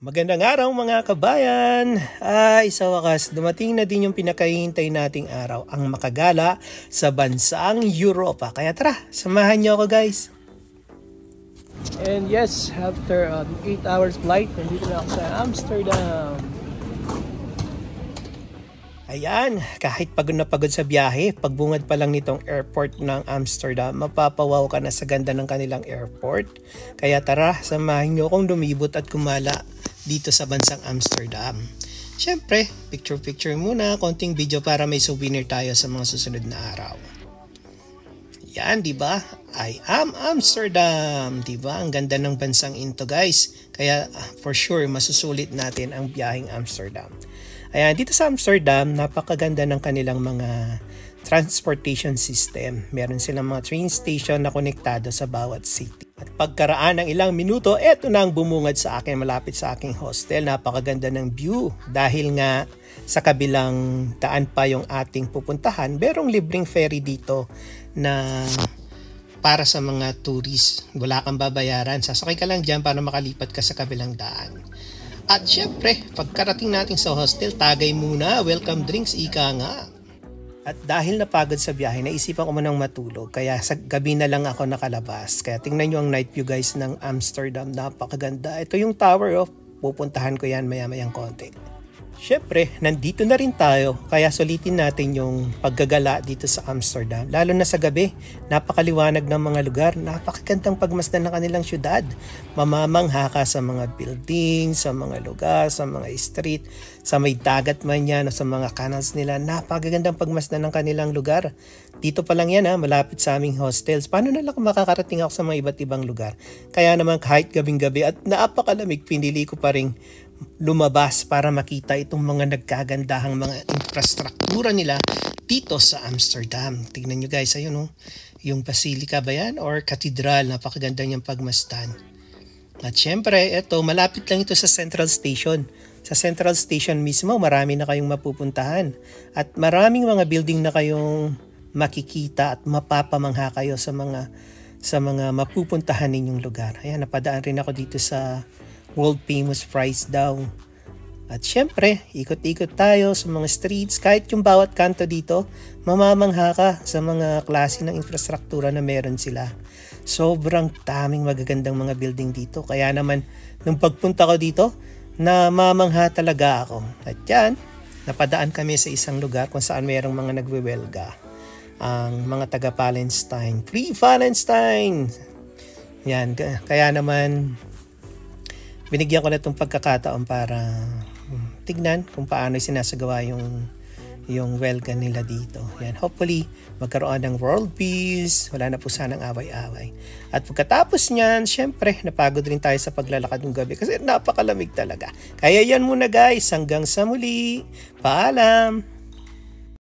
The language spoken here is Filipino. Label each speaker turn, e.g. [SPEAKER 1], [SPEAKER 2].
[SPEAKER 1] Magandang araw mga kabayan! Sa wakas, dumating na din yung pinakahihintay nating araw, ang makagala sa bansang Europa. Kaya tara, samahan niyo ako guys! And yes, after 8 hours flight, nandito na ako sa Amsterdam. Ayan, kahit pagod na pagod sa biyahe, pagbungad pa lang nitong airport ng Amsterdam, mapapawaw ka na sa ganda ng kanilang airport. Kaya tara, samahan niyo akong lumibot at kumala dito sa bansang Amsterdam. Siyempre, picture-picture muna, konting video para may souvenir tayo sa mga susunod na araw. Yan, di ba? I am Amsterdam, di ba? Ang ganda ng bansang into, guys. Kaya for sure, masusulit natin ang biyaheng Amsterdam. Ayan, dito sa Amsterdam, napakaganda ng kanilang mga transportation system. Meron silang mga train station na konektado sa bawat city. At pagkaraan ng ilang minuto, eto na ang bumungad sa akin malapit sa aking hostel. Napakaganda ng view dahil nga sa kabilang daan pa yung ating pupuntahan. Merong libreng ferry dito na para sa mga tourist. Wala kang babayaran. Sasakay ka lang dyan para makalipat ka sa kabilang daan. At syempre, pagkarating natin sa hostel, tagay muna. Welcome drinks, ika nga. At dahil napagod sa biyahe, naisipan ko munang matulog. Kaya sa gabi na lang ako nakalabas. Kaya tingnan nyo ang night view guys ng Amsterdam. Napakaganda. Ito yung tower of. Pupuntahan ko yan maya-mayang konti. Syempre, nandito na rin tayo. Kaya sulitin natin yung paggagala dito sa Amsterdam. Lalo na sa gabi, napakaliwanag ng mga lugar. Napakagandang pagmasdan ng kanilang syudad. Mamamangha ka sa mga building, sa mga lugar, sa mga street, sa may dagat man yan o sa mga canals nila. Napakagandang pagmasdan ng kanilang lugar. Dito pa lang yan malapit sa aming hostels. Paano na lang makakarating ako sa mga iba't ibang lugar? Kaya naman kahit gabing-gabi at napakalamig, pinili ko pa rin lumabas para makita itong mga nagkagandahang mga infrastruktura nila dito sa Amsterdam. Tignan nyo guys, ayun yung basilica ba yan or cathedral, napakaganda niyang pagmasdan. At syempre, malapit lang ito sa Central Station. Sa Central Station mismo, marami na kayong mapupuntahan. At maraming mga building na kayong makikita at mapapamangha kayo sa mga mapupuntahan ninyong lugar. Ayan, napadaan rin ako dito sa world famous fries daw. At syempre, ikot-ikot tayo sa mga streets. Kahit yung bawat kanto dito, mamamangha ka sa mga klase ng infrastruktura na meron sila. Sobrang daming magagandang mga building dito. Kaya naman, nung pagpunta ko dito, namamangha talaga ako. At yan, napadaan kami sa isang lugar kung saan mayroong mga nagwewelga. Ang mga taga-Palestine. Free Palestine! Yan, kaya naman binigyan ko na itong pagkakataon para tignan kung paano sinasagawa yung welga nila dito. Yan, hopefully magkaroon ng world peace, wala na po sanang away-away. At pagkatapos niyan, syempre napagod rin tayo sa paglalakad ng gabi kasi napakalamig talaga. Kaya yan muna guys, hanggang sa muli. Paalam!